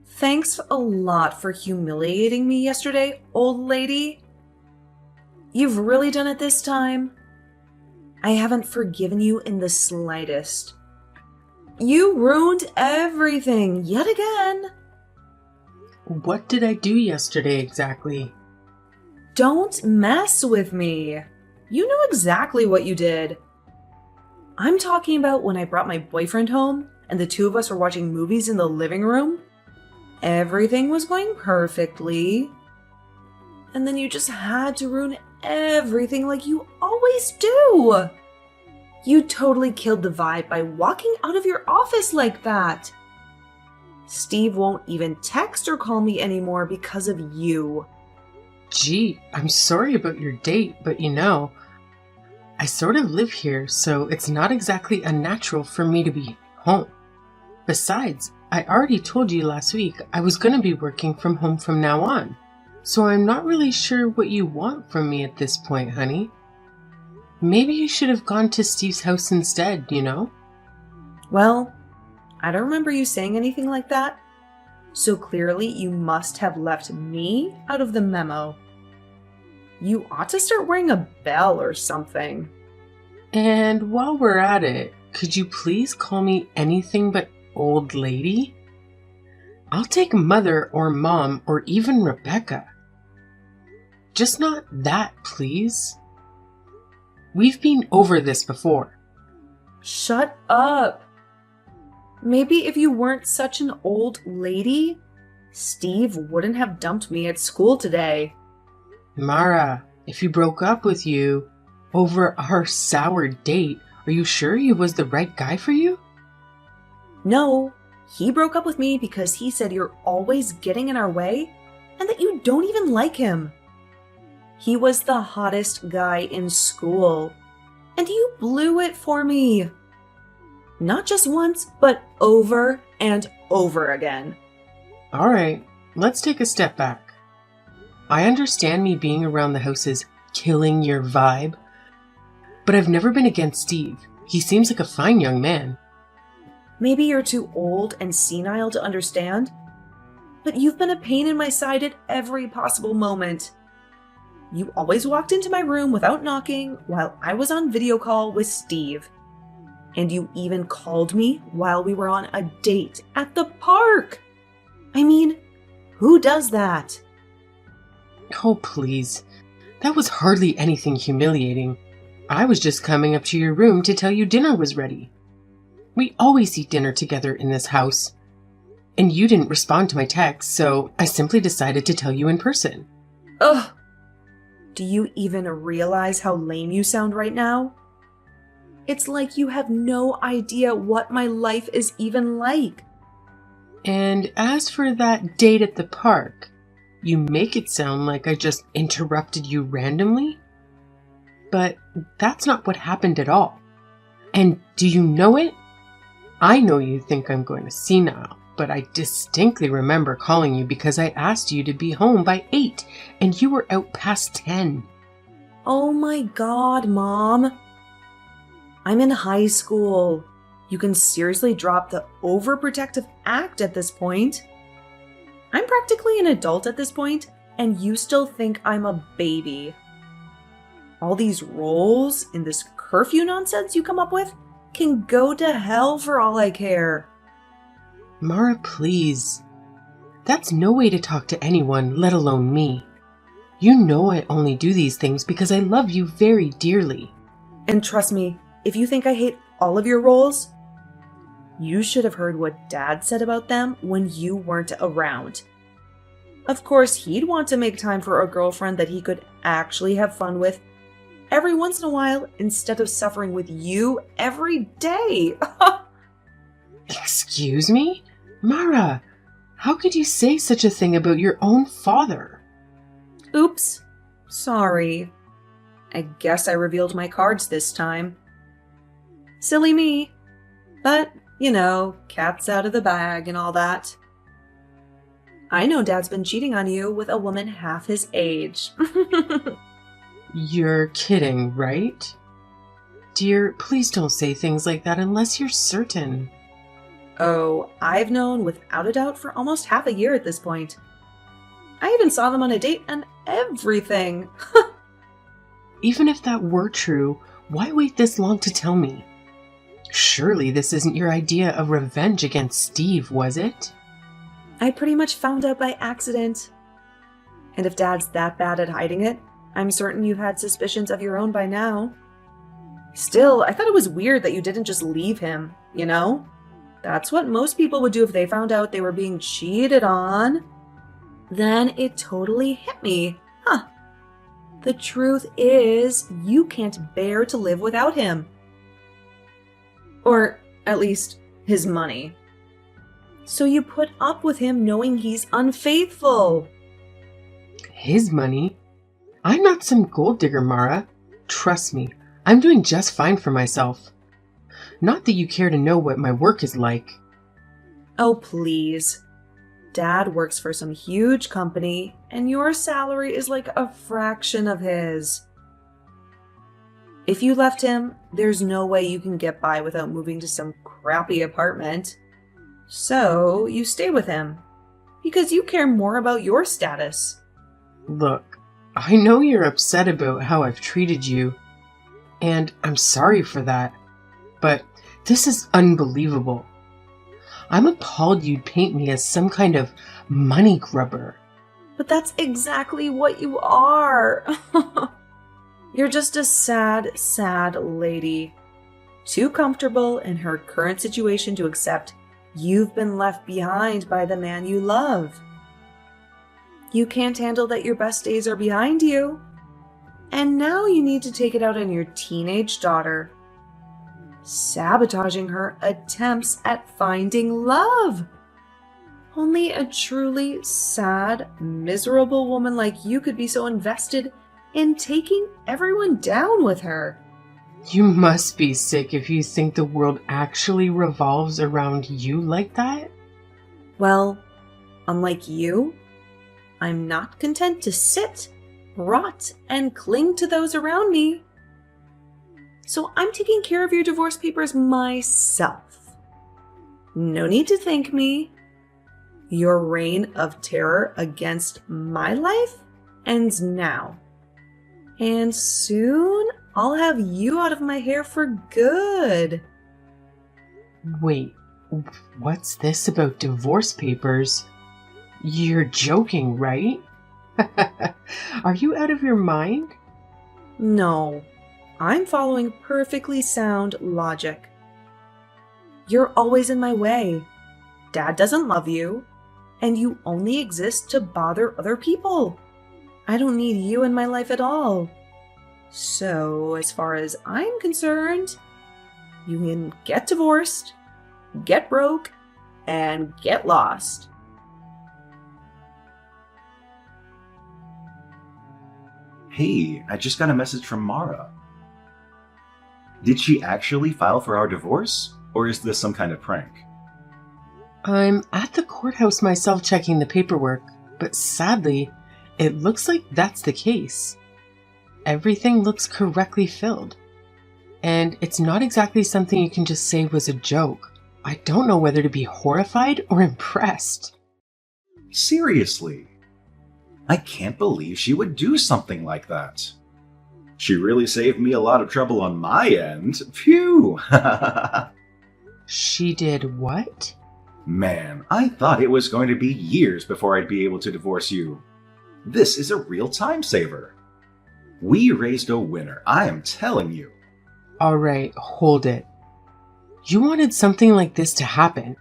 Thanks a lot for humiliating me yesterday, old lady. You've really done it this time. I haven't forgiven you in the slightest. You ruined everything yet again. What did I do yesterday exactly? Don't mess with me. You know exactly what you did. I'm talking about when I brought my boyfriend home and the two of us were watching movies in the living room. Everything was going perfectly. And then you just had to ruin everything like you always do. You totally killed the vibe by walking out of your office like that. Steve won't even text or call me anymore because of you. Gee, I'm sorry about your date, but I sort of live here, so it's not exactly unnatural for me to be home. Besides, I already told you last week I was going to be working from home from now on, so I'm not really sure what you want from me at this point, honey. Maybe you should have gone to Steve's house instead, Well, I don't remember you saying anything like that. So clearly you must have left me out of the memo. You ought to start wearing a bell or something. And while we're at it, could you please call me anything but old lady? I'll take mother or mom or even Rebecca. Just not that, please. We've been over this before. Shut up. Maybe if you weren't such an old lady, Steve wouldn't have dumped me at school today. Mara, if he broke up with you over our sour date, are you sure he was the right guy for you? No, he broke up with me because he said you're always getting in our way and that you don't even like him. He was the hottest guy in school, and you blew it for me. Not just once, but over and over again. All right, let's take a step back. I understand me being around the house is killing your vibe, but I've never been against Steve. He seems like a fine young man. Maybe you're too old and senile to understand, but you've been a pain in my side at every possible moment. You always walked into my room without knocking while I was on video call with Steve. And you even called me while we were on a date at the park. I mean, who does that? Oh, please. That was hardly anything humiliating. I was just coming up to your room to tell you dinner was ready. We always eat dinner together in this house. And you didn't respond to my text, so I simply decided to tell you in person. Ugh. Do you even realize how lame you sound right now? It's like you have no idea what my life is even like. And as for that date at the park, you make it sound like I just interrupted you randomly. But that's not what happened at all. And do you know it? I know you think I'm going to senile, but I distinctly remember calling you because I asked you to be home by 8, and you were out past 10. Oh my God, Mom. I'm in high school. You can seriously drop the overprotective act at this point. I'm practically an adult at this point, and you still think I'm a baby. All these roles in this curfew nonsense you come up with can go to hell for all I care. Mara, please. That's no way to talk to anyone, let alone me. You know I only do these things because I love you very dearly. And trust me, if you think I hate all of your roles, you should have heard what Dad said about them when you weren't around. Of course, he'd want to make time for a girlfriend that he could actually have fun with every once in a while instead of suffering with you every day. Excuse me? Mara, how could you say such a thing about your own father? Oops. Sorry. I guess I revealed my cards this time. Silly me. But, cat's out of the bag and all that. I know Dad's been cheating on you with a woman half his age. You're kidding, right? Dear, please don't say things like that unless you're certain. Oh, I've known without a doubt for almost half a year at this point. I even saw them on a date and everything. Even if that were true, why wait this long to tell me? Surely this isn't your idea of revenge against Steve, was it? I pretty much found out by accident. And if Dad's that bad at hiding it, I'm certain you've had suspicions of your own by now. Still, I thought it was weird that you didn't just leave him, you know? That's what most people would do if they found out they were being cheated on. Then it totally hit me. The truth is, you can't bear to live without him. Or, at least, his money. So you put up with him knowing he's unfaithful. His money? I'm not some gold digger, Mara. Trust me, I'm doing just fine for myself. Not that you care to know what my work is like. Oh, please. Dad works for some huge company, and your salary is like a fraction of his. If you left him, there's no way you can get by without moving to some crappy apartment. So you stay with him, because you care more about your status. Look, I know you're upset about how I've treated you, and I'm sorry for that, but this is unbelievable. I'm appalled you'd paint me as some kind of money grubber. But that's exactly what you are. You're just a sad, sad lady. Too comfortable in her current situation to accept you've been left behind by the man you love. You can't handle that your best days are behind you. And now you need to take it out on your teenage daughter, sabotaging her attempts at finding love. Only a truly sad, miserable woman like you could be so invested in taking everyone down with her. You must be sick if you think the world actually revolves around you like that. Well, unlike you, I'm not content to sit, rot, and cling to those around me. So I'm taking care of your divorce papers myself. No need to thank me. Your reign of terror against my life ends now. And soon I'll have you out of my hair for good. Wait, what's this about divorce papers? You're joking, right? Are you out of your mind? No, I'm following perfectly sound logic. You're always in my way. Dad doesn't love you, and you only exist to bother other people. I don't need you in my life at all. So, as far as I'm concerned, you can get divorced, get broke, and get lost. Hey, I just got a message from Mara. Did she actually file for our divorce, or is this some kind of prank? I'm at the courthouse myself checking the paperwork, but sadly, it looks like that's the case. Everything looks correctly filled. And it's not exactly something you can just say was a joke. I don't know whether to be horrified or impressed. Seriously? I can't believe she would do something like that. She really saved me a lot of trouble on my end. Phew! She did what? Man, I thought it was going to be years before I'd be able to divorce you. This is a real time saver. We raised a winner, I am telling you. Alright, hold it. You wanted something like this to happen.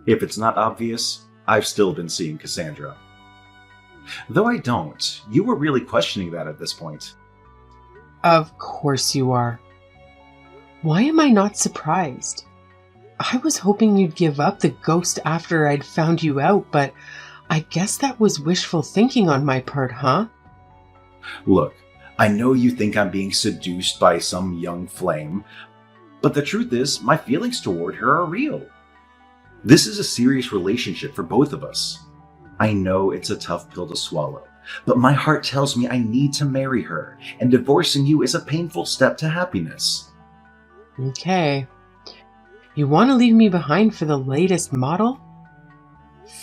If it's not obvious, I've still been seeing Cassandra. Though I don't, you were really questioning that at this point. Of course you are. Why am I not surprised? I was hoping you'd give up the ghost after I'd found you out, but I guess that was wishful thinking on my part, huh? Look, I know you think I'm being seduced by some young flame, but the truth is, my feelings toward her are real. This is a serious relationship for both of us. I know it's a tough pill to swallow, but my heart tells me I need to marry her, and divorcing you is a painful step to happiness. Okay. You want to leave me behind for the latest model?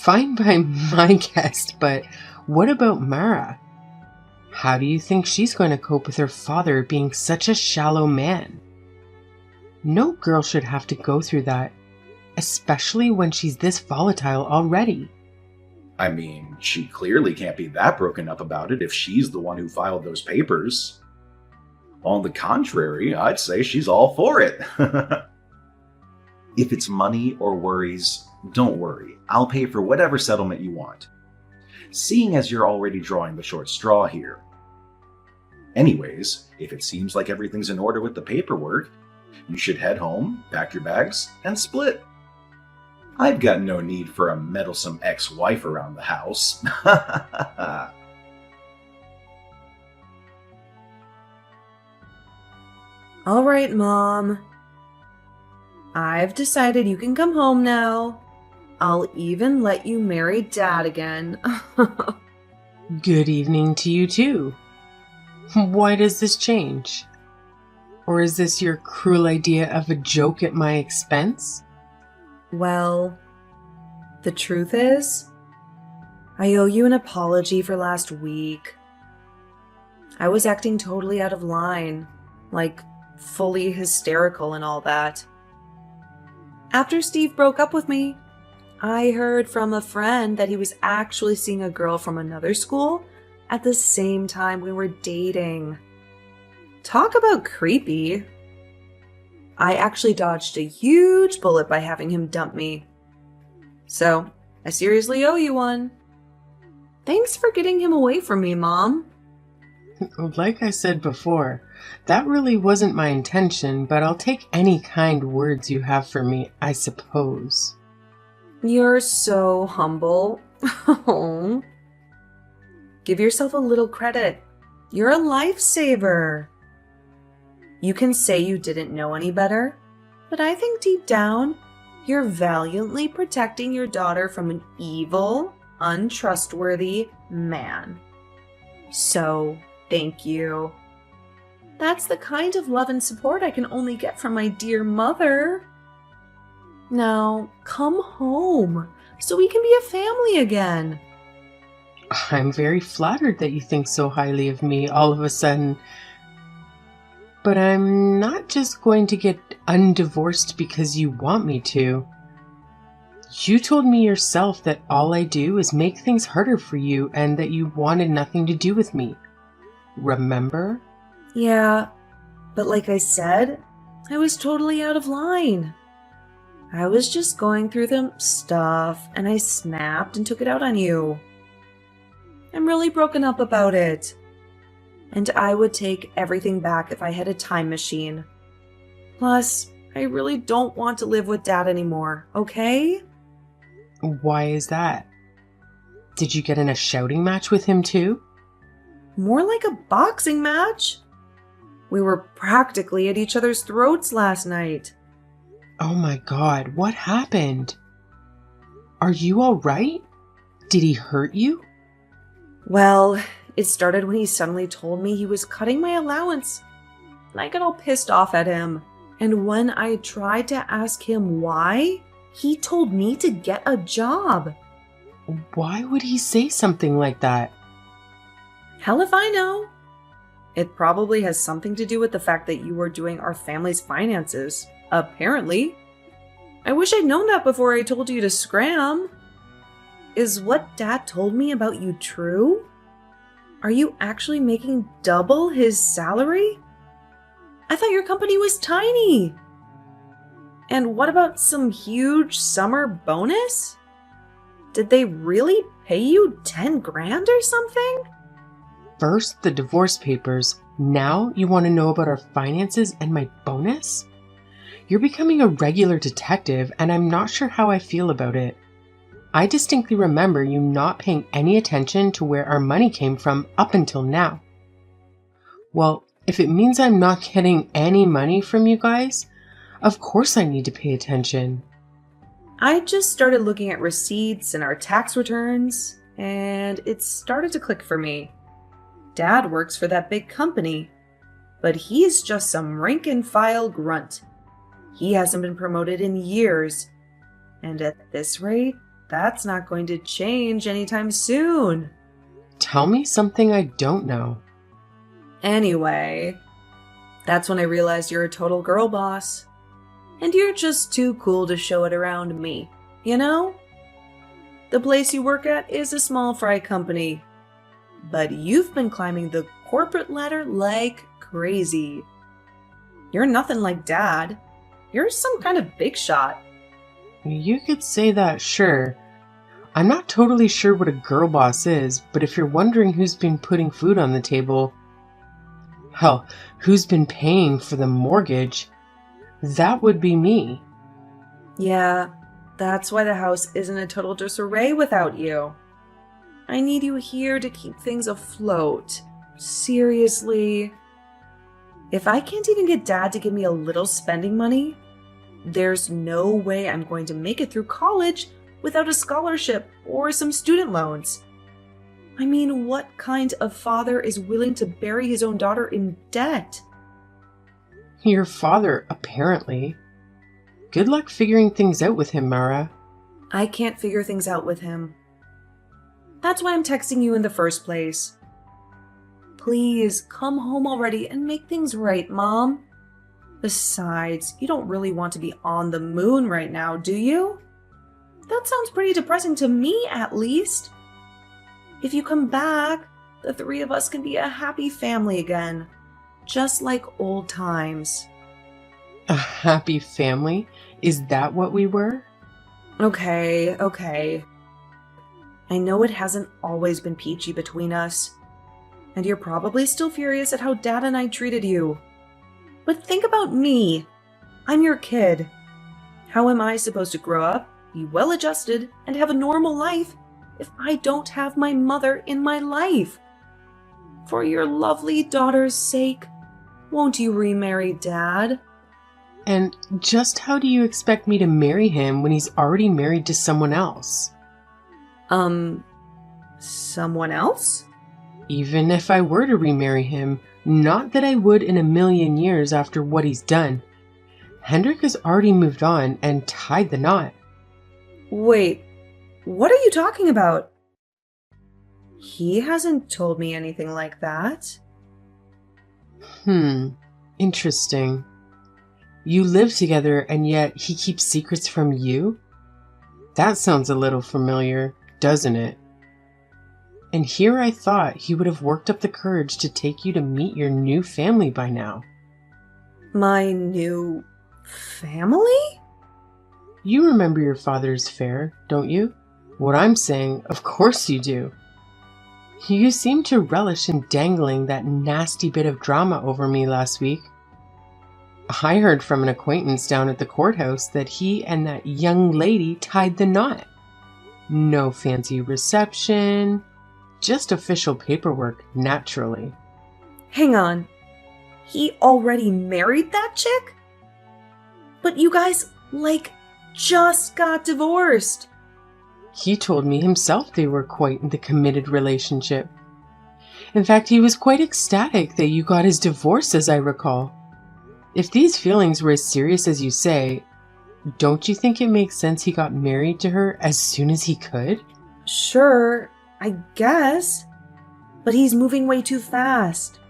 Fine by my guest, but what about Mara? How do you think she's going to cope with her father being such a shallow man? No girl should have to go through that, especially when she's this volatile already. I mean, she clearly can't be that broken up about it if she's the one who filed those papers. On the contrary, I'd say she's all for it. If it's money or worries, don't worry. I'll pay for whatever settlement you want. Seeing as you're already drawing the short straw here. Anyways, if it seems like everything's in order with the paperwork, you should head home, pack your bags, and split. I've got no need for a meddlesome ex-wife around the house. All right, Mom. I've decided you can come home now. I'll even let you marry Dad again. Good evening to you too. Why does this change? Or is this your cruel idea of a joke at my expense? Well, the truth is, I owe you an apology for last week. I was acting totally out of line, like fully hysterical and all that. After Steve broke up with me, I heard from a friend that he was actually seeing a girl from another school at the same time we were dating. Talk about creepy. I actually dodged a huge bullet by having him dump me. So, I seriously owe you one. Thanks for getting him away from me, Mom. Like I said before, that really wasn't my intention, but I'll take any kind words you have for me, I suppose. You're so humble. Give yourself a little credit. You're a lifesaver. You can say you didn't know any better, but I think deep down, you're valiantly protecting your daughter from an evil, untrustworthy man. So, thank you. That's the kind of love and support I can only get from my dear mother. Now, come home so we can be a family again. I'm very flattered that you think so highly of me all of a sudden. But I'm not just going to get undivorced because you want me to. You told me yourself that all I do is make things harder for you and that you wanted nothing to do with me. Remember? Yeah, but like I said, I was totally out of line. I was just going through the stuff and I snapped and took it out on you. I'm really broken up about it. And I would take everything back if I had a time machine. Plus, I really don't want to live with Dad anymore, okay? Why is that? Did you get in a shouting match with him too? More like a boxing match. We were practically at each other's throats last night. Oh my God, what happened? Are you all right? Did he hurt you? Well, it started when he suddenly told me he was cutting my allowance. And I got all pissed off at him. And when I tried to ask him why, he told me to get a job. Why would he say something like that? Hell if I know. It probably has something to do with the fact that you were doing our family's finances. Apparently. I wish I'd known that before I told you to scram. Is what Dad told me about you true? Are you actually making double his salary? I thought your company was tiny. And what about some huge summer bonus? Did they really pay you 10 grand or something? First, the divorce papers. Now you want to know about our finances and my bonus? You're becoming a regular detective, and I'm not sure how I feel about it. I distinctly remember you not paying any attention to where our money came from up until now. Well, if it means I'm not getting any money from you guys, of course I need to pay attention. I just started looking at receipts and our tax returns, and it started to click for me. Dad works for that big company, but he's just some rank-and-file grunt. He hasn't been promoted in years. And at this rate, that's not going to change anytime soon. Tell me something I don't know. Anyway, that's when I realized you're a total girl boss. And you're just too cool to show it around me, you know? The place you work at is a small fry company. But you've been climbing the corporate ladder like crazy. You're nothing like Dad. You're some kind of big shot. You could say that, sure. I'm not totally sure what a girl boss is, but if you're wondering who's been putting food on the table, hell, who's been paying for the mortgage, that would be me. Yeah, that's why the house isn't a total disarray without you. I need you here to keep things afloat. Seriously. If I can't even get Dad to give me a little spending money, there's no way I'm going to make it through college without a scholarship or some student loans. I mean, what kind of father is willing to bury his own daughter in debt? Your father, apparently. Good luck figuring things out with him, Mara. I can't figure things out with him. That's why I'm texting you in the first place. Please, come home already and make things right, Mom. Besides, you don't really want to be on the moon right now, do you? That sounds pretty depressing to me, at least. If you come back, the three of us can be a happy family again. Just like old times. A happy family? Is that what we were? Okay. I know it hasn't always been peachy between us. And you're probably still furious at how Dad and I treated you. But think about me. I'm your kid. How am I supposed to grow up, be well-adjusted, and have a normal life if I don't have my mother in my life? For your lovely daughter's sake, won't you remarry Dad? And just how do you expect me to marry him when he's already married to someone else? Someone else? Even if I were to remarry him, not that I would in a million years after what he's done. Hendrik has already moved on and tied the knot. Wait, what are you talking about? He hasn't told me anything like that. Interesting. You live together and yet he keeps secrets from you? That sounds a little familiar, doesn't it? And here I thought he would have worked up the courage to take you to meet your new family by now. My new family? You remember your father's affair, don't you? What I'm saying, of course you do. You seemed to relish in dangling that nasty bit of drama over me last week. I heard from an acquaintance down at the courthouse that he and that young lady tied the knot. No fancy reception, just official paperwork, naturally. Hang on. He already married that chick? But you guys, just got divorced. He told me himself they were quite in the committed relationship. In fact, he was quite ecstatic that you got his divorce, as I recall. If these feelings were as serious as you say, don't you think it makes sense he got married to her as soon as he could? Sure, I guess. But he's moving way too fast.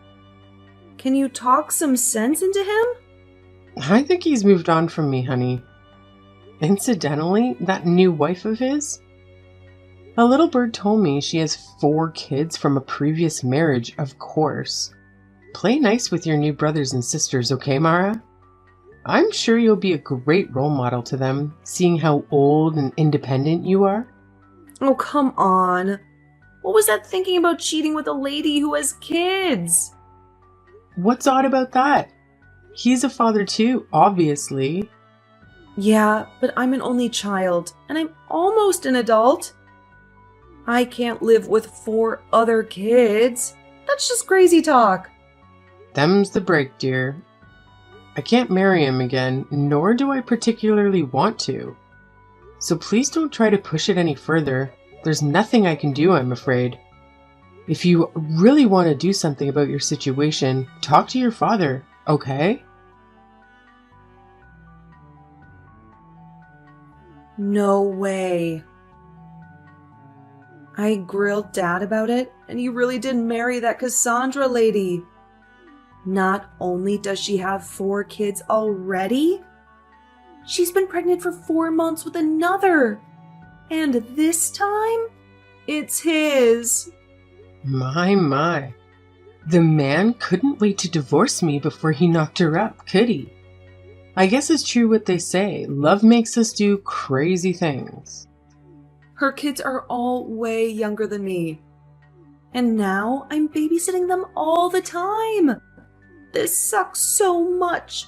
Can you talk some sense into him? I think he's moved on from me, honey. Incidentally, that new wife of his? A little bird told me she has 4 kids from a previous marriage, of course. Play nice with your new brothers and sisters, okay, Mara? I'm sure you'll be a great role model to them, seeing how old and independent you are. Oh, come on. What was that thinking about cheating with a lady who has kids? What's odd about that? He's a father too, obviously. Yeah, but I'm an only child, and I'm almost an adult. I can't live with 4 other kids. That's just crazy talk. Them's the break, dear. I can't marry him again, nor do I particularly want to. So please don't try to push it any further. There's nothing I can do, I'm afraid. If you really want to do something about your situation, talk to your father, okay? No way. I grilled Dad about it, and he really did marry that Cassandra lady. Not only does she have 4 kids already, she's been pregnant for 4 months with another. And this time, it's his. My. The man couldn't wait to divorce me before he knocked her up, could he? I guess it's true what they say. Love makes us do crazy things. Her kids are all way younger than me. And now I'm babysitting them all the time. This sucks so much.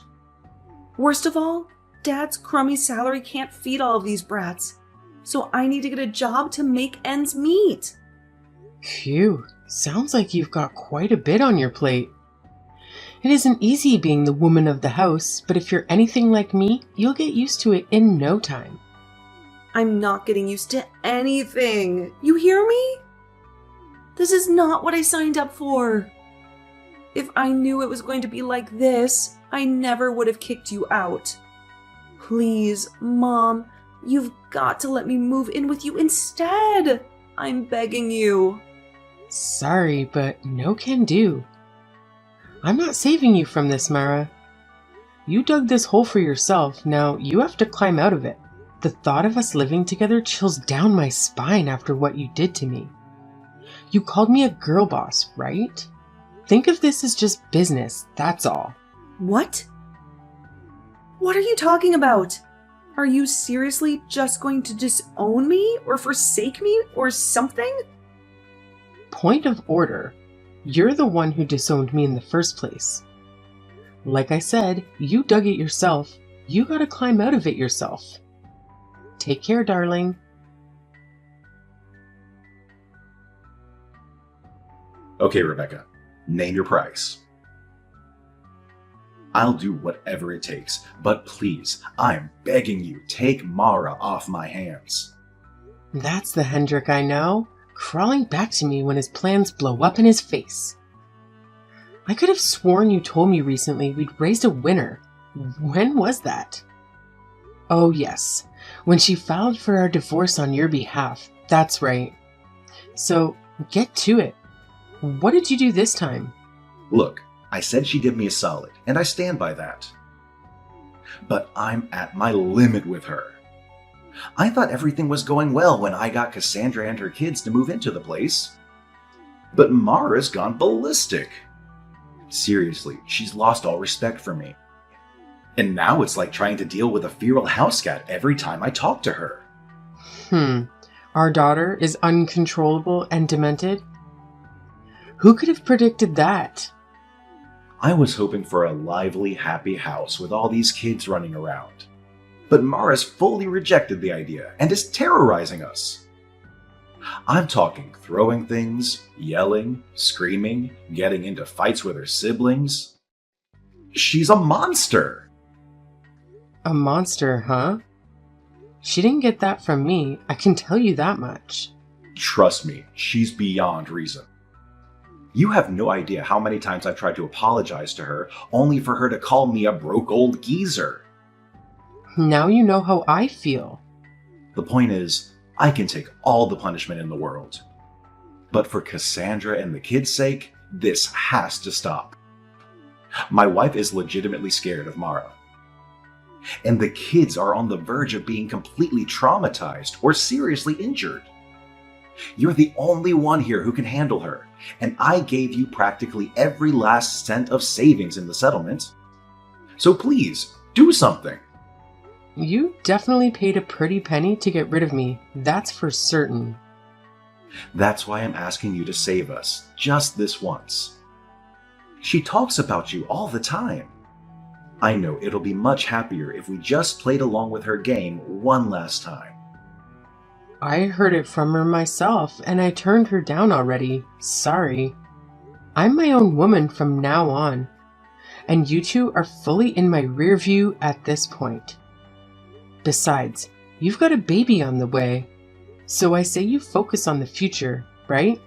Worst of all, Dad's crummy salary can't feed all of these brats. So I need to get a job to make ends meet. Phew, sounds like you've got quite a bit on your plate. It isn't easy being the woman of the house, but if you're anything like me, you'll get used to it in no time. I'm not getting used to anything. You hear me? This is not what I signed up for. If I knew it was going to be like this, I never would have kicked you out. Please, Mom, you've got to let me move in with you instead. I'm begging you. Sorry, but no can do. I'm not saving you from this, Mara. You dug this hole for yourself, now you have to climb out of it. The thought of us living together chills down my spine after what you did to me. You called me a girl boss, right? Think of this as just business, that's all. What? What are you talking about? Are you seriously just going to disown me or forsake me or something? Point of order. You're the one who disowned me in the first place. Like I said, you dug it yourself. You gotta climb out of it yourself. Take care, darling. Okay, Rebecca, name your price. I'll do whatever it takes, but please, I'm begging you, take Mara off my hands. That's the Hendrik I know, crawling back to me when his plans blow up in his face. I could have sworn you told me recently we'd raised a winner. When was that? Oh yes, when she filed for our divorce on your behalf. That's right. So, get to it. What did you do this time? Look, I said she did me a solid, and I stand by that. But I'm at my limit with her. I thought everything was going well when I got Cassandra and her kids to move into the place. But Mara's gone ballistic. Seriously, she's lost all respect for me. And now it's like trying to deal with a feral house cat every time I talk to her. Our daughter is uncontrollable and demented? Who could have predicted that? I was hoping for a lively, happy house with all these kids running around. But Mara's fully rejected the idea and is terrorizing us. I'm talking throwing things, yelling, screaming, getting into fights with her siblings. She's a monster! A monster, huh? She didn't get that from me, I can tell you that much. Trust me, she's beyond reason. You have no idea how many times I've tried to apologize to her, only for her to call me a broke old geezer. Now you know how I feel. The point is, I can take all the punishment in the world. But for Cassandra and the kids' sake, this has to stop. My wife is legitimately scared of Mara. And the kids are on the verge of being completely traumatized or seriously injured. You're the only one here who can handle her, and I gave you practically every last cent of savings in the settlement. So please, do something. You definitely paid a pretty penny to get rid of me, that's for certain. That's why I'm asking you to save us, just this once. She talks about you all the time. I know it'll be much happier if we just played along with her game one last time. I heard it from her myself, and I turned her down already. Sorry. I'm my own woman from now on, and you two are fully in my rear view at this point. Besides, you've got a baby on the way, so I say you focus on the future, right?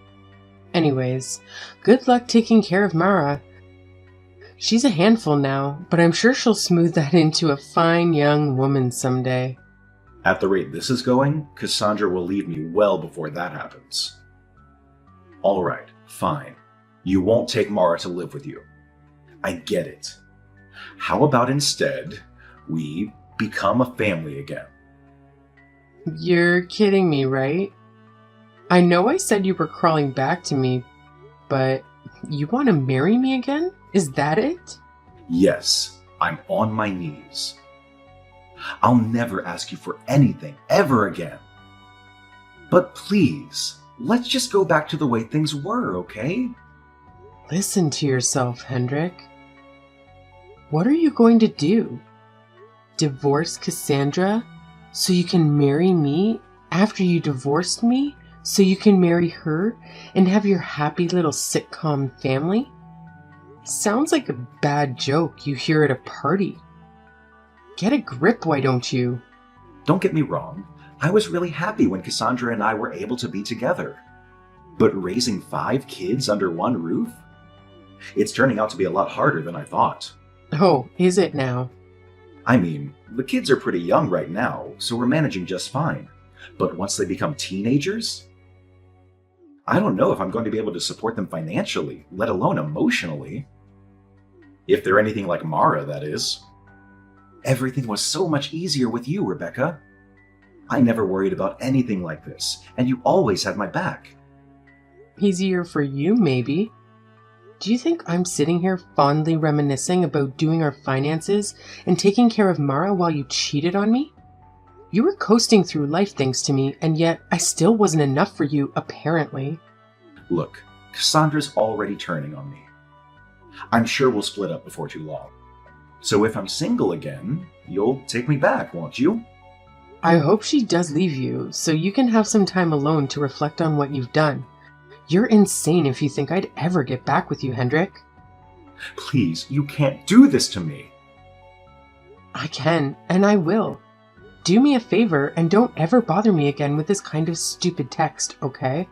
Anyways, good luck taking care of Mara. She's a handful now, but I'm sure she'll smooth that into a fine young woman someday. At the rate this is going, Cassandra will leave me well before that happens. All right, fine. You won't take Mara to live with you. I get it. How about instead, we become a family again? You're kidding me, right? I know I said you were crawling back to me, but you want to marry me again? Is that it? Yes, I'm on my knees. I'll never ask you for anything ever again. But please, let's just go back to the way things were, okay? Listen to yourself, Hendrik. What are you going to do? Divorce Cassandra so you can marry me after you divorced me so you can marry her and have your happy little sitcom family? Sounds like a bad joke you hear at a party. Get a grip, why don't you? Don't get me wrong, I was really happy when Cassandra and I were able to be together. But raising 5 kids under one roof? It's turning out to be a lot harder than I thought. Oh, is it now? I mean, the kids are pretty young right now, so we're managing just fine. But once they become teenagers, I don't know if I'm going to be able to support them financially, let alone emotionally. If they're anything like Mara, that is. Everything was so much easier with you, Rebecca. I never worried about anything like this, and you always had my back. Easier for you, maybe. Do you think I'm sitting here fondly reminiscing about doing our finances and taking care of Mara while you cheated on me? You were coasting through life thanks to me, and yet I still wasn't enough for you, apparently. Look, Cassandra's already turning on me. I'm sure we'll split up before too long. So if I'm single again, you'll take me back, won't you? I hope she does leave you, so you can have some time alone to reflect on what you've done. You're insane if you think I'd ever get back with you, Hendrik. Please, you can't do this to me. I can, and I will. Do me a favor and don't ever bother me again with this kind of stupid text, okay?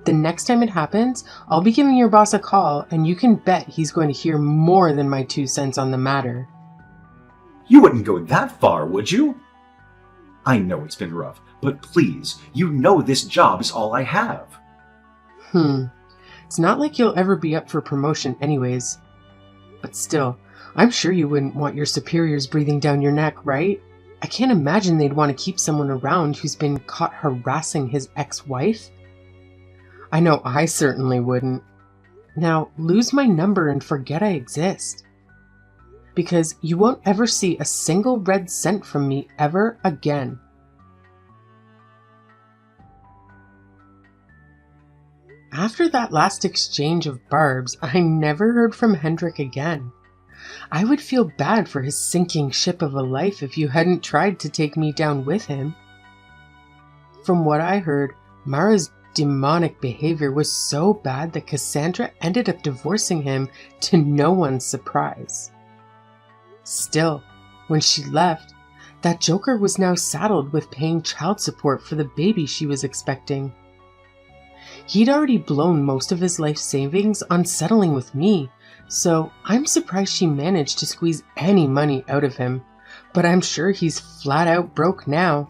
The next time it happens, I'll be giving your boss a call, and you can bet he's going to hear more than my 2 cents on the matter. You wouldn't go that far, would you? I know it's been rough, but please, you know this job is all I have. It's not like you'll ever be up for promotion anyways. But still, I'm sure you wouldn't want your superiors breathing down your neck, right? I can't imagine they'd want to keep someone around who's been caught harassing his ex-wife. I know I certainly wouldn't. Now, lose my number and forget I exist. Because you won't ever see a single red cent from me ever again. After that last exchange of barbs, I never heard from Hendrik again. I would feel bad for his sinking ship of a life if you hadn't tried to take me down with him. From what I heard, Mara's demonic behavior was so bad that Cassandra ended up divorcing him to no one's surprise. Still, when she left, that joker was now saddled with paying child support for the baby she was expecting. He'd already blown most of his life savings on settling with me, so I'm surprised she managed to squeeze any money out of him, but I'm sure he's flat out broke now.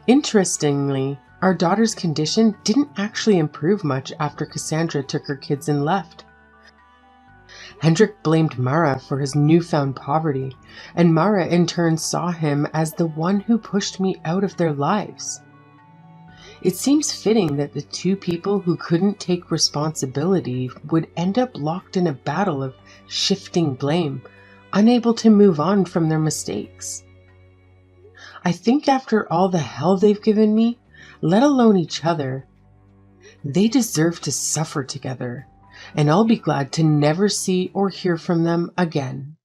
Interestingly, our daughter's condition didn't actually improve much after Cassandra took her kids and left. Hendrik blamed Mara for his newfound poverty, and Mara in turn saw him as the one who pushed me out of their lives. It seems fitting that the 2 people who couldn't take responsibility would end up locked in a battle of shifting blame, unable to move on from their mistakes. I think after all the hell they've given me, let alone each other, they deserve to suffer together, and I'll be glad to never see or hear from them again.